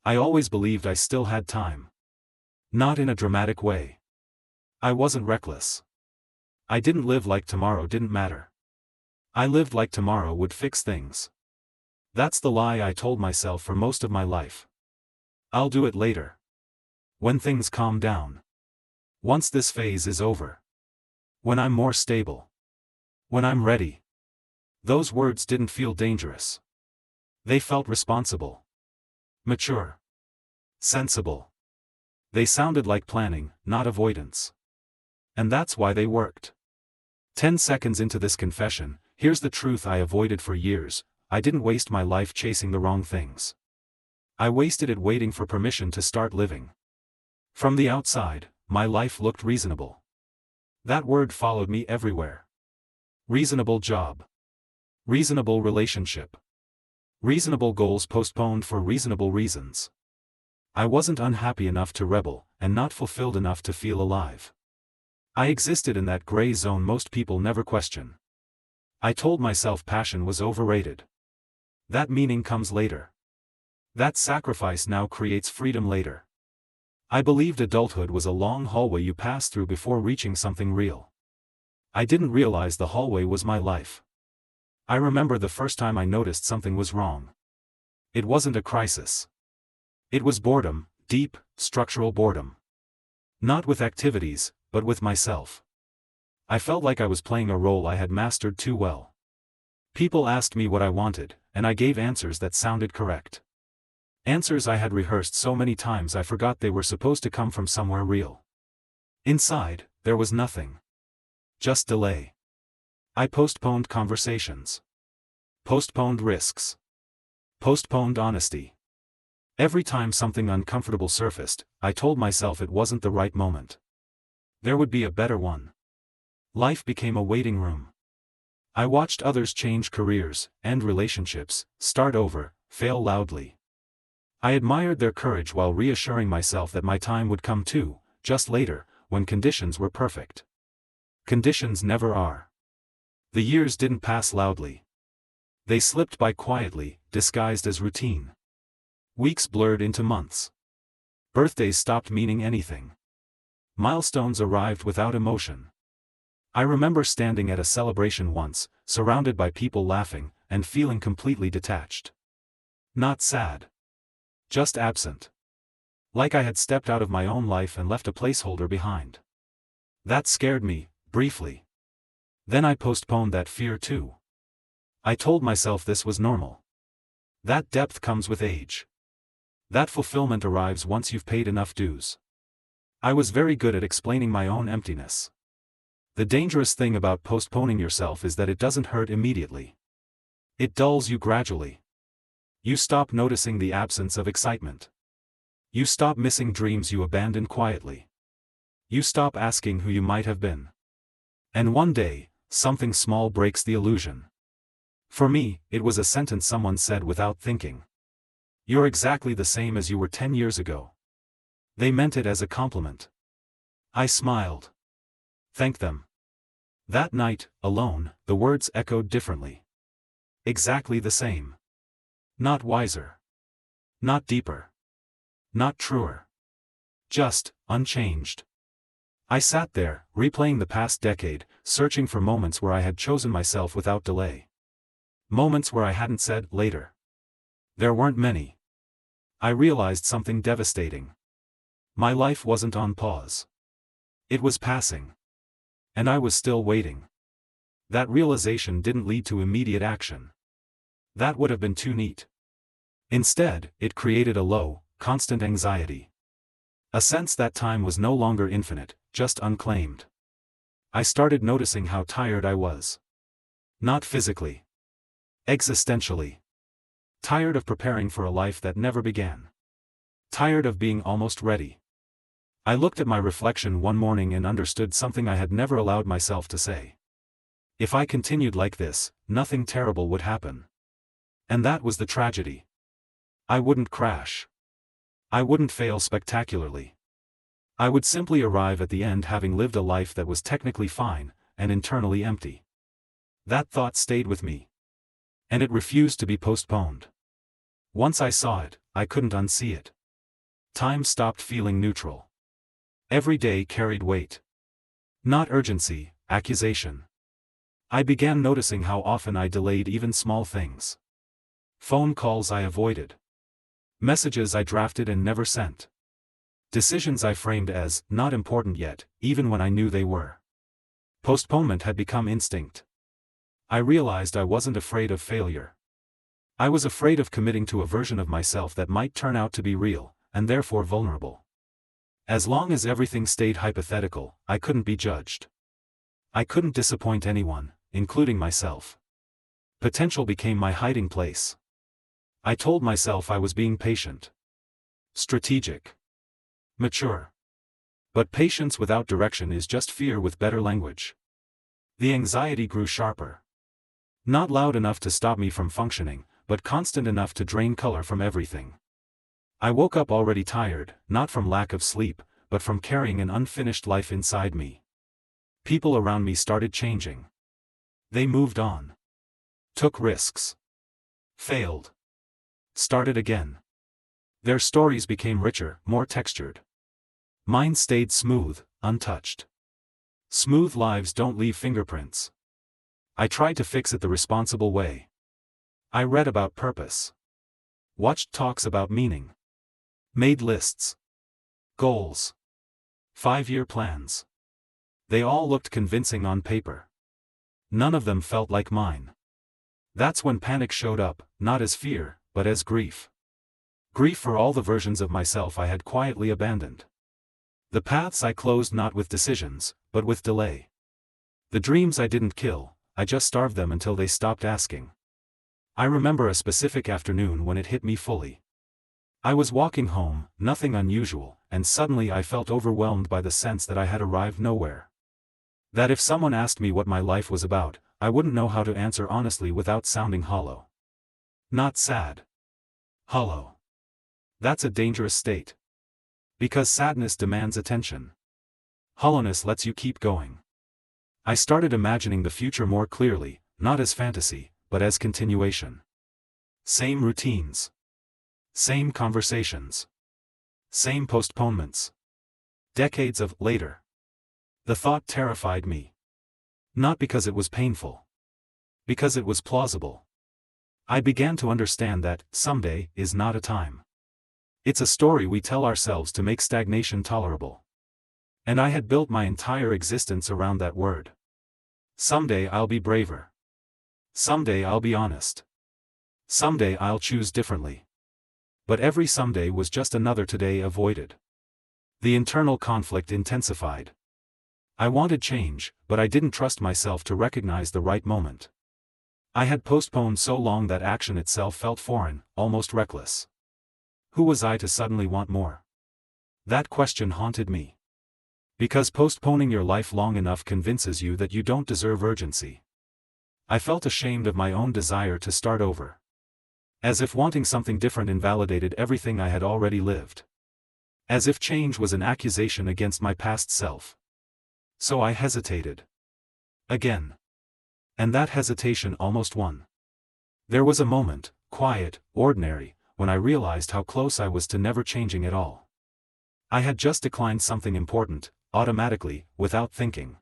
I always believed I still had time. Not in a dramatic way. I wasn't reckless. I didn't live like tomorrow didn't matter. I lived like tomorrow would fix things. That's the lie I told myself for most of my life. I'll do it later. When things calm down. Once this phase is over. When I'm more stable. When I'm ready. Those words didn't feel dangerous. They felt responsible. Mature. Sensible. They sounded like planning, not avoidance. And that's why they worked. 10 seconds into this confession, here's the truth I avoided for years: I didn't waste my life chasing the wrong things. I wasted it waiting for permission to start living. From the outside, my life looked reasonable. That word followed me everywhere. Reasonable job. Reasonable relationship. Reasonable goals postponed for reasonable reasons. I wasn't unhappy enough to rebel, and not fulfilled enough to feel alive. I existed in that gray zone most people never question. I told myself passion was overrated. That meaning comes later. That sacrifice now creates freedom later. I believed adulthood was a long hallway you pass through before reaching something real. I didn't realize the hallway was my life. I remember the first time I noticed something was wrong. It wasn't a crisis. It was boredom, deep, structural boredom. Not with activities, but with myself. I felt like I was playing a role I had mastered too well. People asked me what I wanted, and I gave answers that sounded correct. Answers I had rehearsed so many times I forgot they were supposed to come from somewhere real. Inside, there was nothing. Just delay. I postponed conversations. Postponed risks. Postponed honesty. Every time something uncomfortable surfaced, I told myself it wasn't the right moment. There would be a better one. Life became a waiting room. I watched others change careers, end relationships, start over, fail loudly. I admired their courage while reassuring myself that my time would come too, just later, when conditions were perfect. Conditions never are. The years didn't pass loudly. They slipped by quietly, disguised as routine. Weeks blurred into months. Birthdays stopped meaning anything. Milestones arrived without emotion. I remember standing at a celebration once, surrounded by people laughing, and feeling completely detached. Not sad. Just absent. Like I had stepped out of my own life and left a placeholder behind. That scared me, briefly. Then I postponed that fear too. I told myself this was normal. That depth comes with age. That fulfillment arrives once you've paid enough dues. I was very good at explaining my own emptiness. The dangerous thing about postponing yourself is that it doesn't hurt immediately. It dulls you gradually. You stop noticing the absence of excitement. You stop missing dreams you abandoned quietly. You stop asking who you might have been. And one day, something small breaks the illusion. For me, it was a sentence someone said without thinking. You're exactly the same as you were 10 years ago. They meant it as a compliment. I smiled. Thanked them. That night, alone, the words echoed differently. Exactly the same. Not wiser. Not deeper. Not truer. Just, unchanged. I sat there, replaying the past decade, searching for moments where I had chosen myself without delay. Moments where I hadn't said, later. There weren't many. I realized something devastating. My life wasn't on pause. It was passing. And I was still waiting. That realization didn't lead to immediate action. That would have been too neat. Instead, it created a low, constant anxiety. A sense that time was no longer infinite, just unclaimed. I started noticing how tired I was. Not physically. Existentially. Tired of preparing for a life that never began. Tired of being almost ready. I looked at my reflection one morning and understood something I had never allowed myself to say. If I continued like this, nothing terrible would happen. And that was the tragedy. I wouldn't crash. I wouldn't fail spectacularly. I would simply arrive at the end having lived a life that was technically fine, and internally empty. That thought stayed with me. And it refused to be postponed. Once I saw it, I couldn't unsee it. time stopped feeling neutral. Every day carried weight. Not urgency, accusation. I began noticing how often I delayed even small things. Phone calls I avoided. Messages I drafted and never sent. Decisions I framed as not important yet, even when I knew they were. Postponement had become instinct. I realized I wasn't afraid of failure. I was afraid of committing to a version of myself that might turn out to be real, and therefore vulnerable. As long as everything stayed hypothetical, I couldn't be judged. I couldn't disappoint anyone, including myself. Potential became my hiding place. I told myself I was being patient. Strategic. Mature. But patience without direction is just fear with better language. The anxiety grew sharper. Not loud enough to stop me from functioning, but constant enough to drain color from everything. I woke up already tired, not from lack of sleep, but from carrying an unfinished life inside me. People around me started changing. They moved on. Took risks. Failed. Started again. Their stories became richer, more textured. Mine stayed smooth, untouched. Smooth lives don't leave fingerprints. I tried to fix it the responsible way. I read about purpose. Watched talks about meaning. Made lists. Goals. 5-year plans. They all looked convincing on paper. None of them felt like mine. That's when panic showed up, not as fear, but as grief. Grief for all the versions of myself I had quietly abandoned. The paths I closed not with decisions, but with delay. The dreams I didn't kill, I just starved them until they stopped asking. I remember a specific afternoon when it hit me fully. I was walking home, nothing unusual, and suddenly I felt overwhelmed by the sense that I had arrived nowhere. That if someone asked me what my life was about, I wouldn't know how to answer honestly without sounding hollow. Not sad. Hollow. That's a dangerous state. Because sadness demands attention. Hollowness lets you keep going. I started imagining the future more clearly, not as fantasy, but as continuation. Same routines. Same conversations. Same postponements. Decades of later. The thought terrified me. Not because it was painful. Because it was plausible. I began to understand that someday is not a time. It's a story we tell ourselves to make stagnation tolerable. And I had built my entire existence around that word. Someday I'll be braver. Someday I'll be honest. Someday I'll choose differently. But every someday was just another today avoided. The internal conflict intensified. I wanted change, but I didn't trust myself to recognize the right moment. I had postponed so long that action itself felt foreign, almost reckless. Who was I to suddenly want more? That question haunted me. Because postponing your life long enough convinces you that you don't deserve urgency. I felt ashamed of my own desire to start over. As if wanting something different invalidated everything I had already lived. As if change was an accusation against my past self. So I hesitated. Again. And that hesitation almost won. There was a moment, quiet, ordinary, when I realized how close I was to never changing at all. I had just declined something important, automatically, without thinking.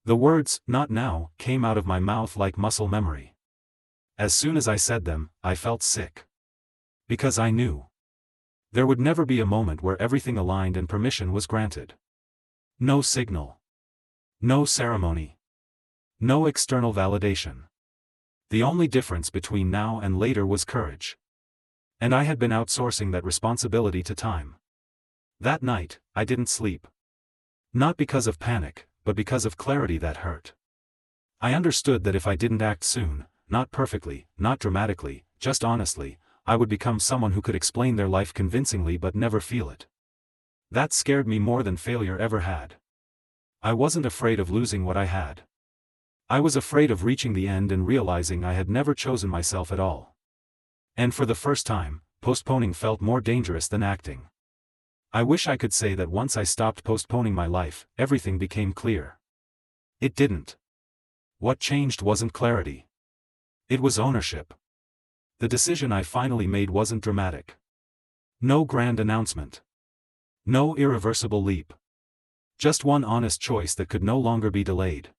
The words, "not now," came out of my mouth like muscle memory. As soon as I said them, I felt sick. Because I knew. There would never be a moment where everything aligned and permission was granted. No signal. No ceremony. No external validation. The only difference between now and later was courage. And I had been outsourcing that responsibility to time. That night, I didn't sleep. Not because of panic, but because of clarity that hurt. I understood that if I didn't act soon, not perfectly, not dramatically, just honestly, I would become someone who could explain their life convincingly but never feel it. That scared me more than failure ever had. I wasn't afraid of losing what I had. I was afraid of reaching the end and realizing I had never chosen myself at all. And for the first time, postponing felt more dangerous than acting. I wish I could say that once I stopped postponing my life, everything became clear. It didn't. What changed wasn't clarity. It was ownership. The decision I finally made wasn't dramatic. No grand announcement. No irreversible leap. Just one honest choice that could no longer be delayed.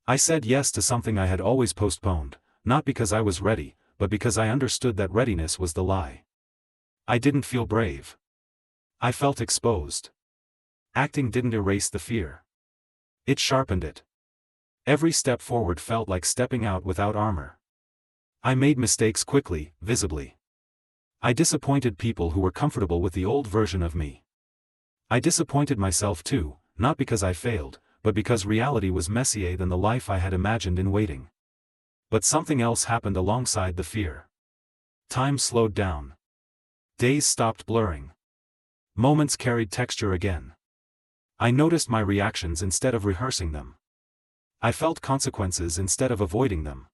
I said yes to something I had always postponed, not because I was ready, but because I understood that readiness was the lie. I didn't feel brave. I felt exposed. Acting didn't erase the fear. It sharpened it. Every step forward felt like stepping out without armor. I made mistakes quickly, visibly. I disappointed people who were comfortable with the old version of me. I disappointed myself too, not because I failed, but because reality was messier than the life I had imagined in waiting. But something else happened alongside the fear. Time slowed down. Days stopped blurring. Moments carried texture again. I noticed my reactions instead of rehearsing them. I felt consequences instead of avoiding them.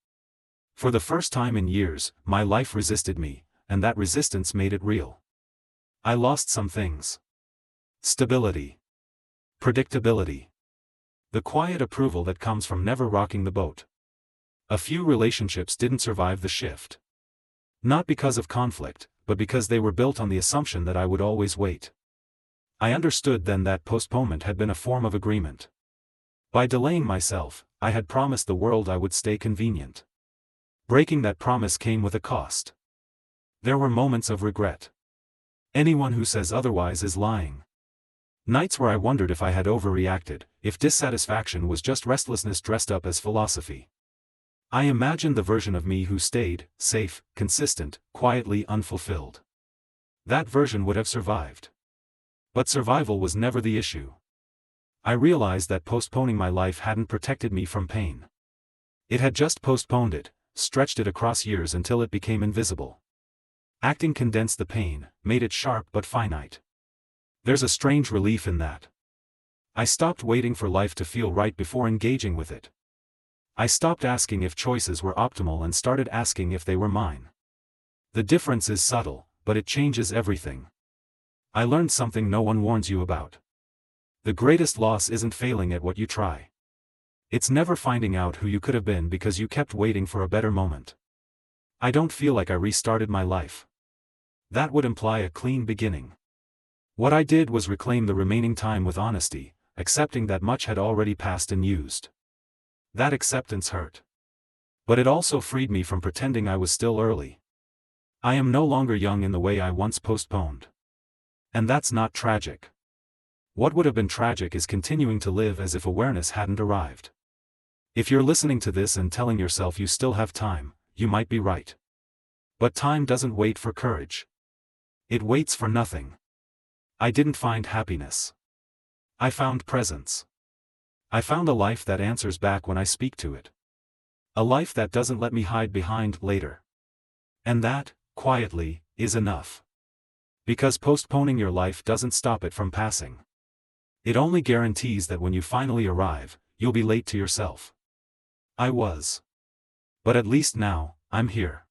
For the first time in years, my life resisted me, and that resistance made it real. I lost some things. Stability. Predictability. The quiet approval that comes from never rocking the boat. A few relationships didn't survive the shift. Not because of conflict, but because they were built on the assumption that I would always wait. I understood then that postponement had been a form of agreement. By delaying myself, I had promised the world I would stay convenient. Breaking that promise came with a cost. There were moments of regret. Anyone who says otherwise is lying. Nights where I wondered if I had overreacted, if dissatisfaction was just restlessness dressed up as philosophy. I imagined the version of me who stayed, safe, consistent, quietly unfulfilled. That version would have survived. But survival was never the issue. I realized that postponing my life hadn't protected me from pain. It had just postponed it, stretched it across years until it became invisible. Acting condensed the pain, made it sharp but finite. There's a strange relief in that. I stopped waiting for life to feel right before engaging with it. I stopped asking if choices were optimal and started asking if they were mine. The difference is subtle, but it changes everything. I learned something no one warns you about. The greatest loss isn't failing at what you try. It's never finding out who you could have been because you kept waiting for a better moment. I don't feel like I restarted my life. That would imply a clean beginning. What I did was reclaim the remaining time with honesty, accepting that much had already passed and used. That acceptance hurt. But it also freed me from pretending I was still early. I am no longer young in the way I once postponed. And that's not tragic. What would have been tragic is continuing to live as if awareness hadn't arrived. If you're listening to this and telling yourself you still have time, you might be right. But time doesn't wait for courage. It waits for nothing. I didn't find happiness. I found presence. I found a life that answers back when I speak to it. A life that doesn't let me hide behind later. And that, quietly, is enough. Because postponing your life doesn't stop it from passing. It only guarantees that when you finally arrive, you'll be late to yourself. I was. But at least now, I'm here.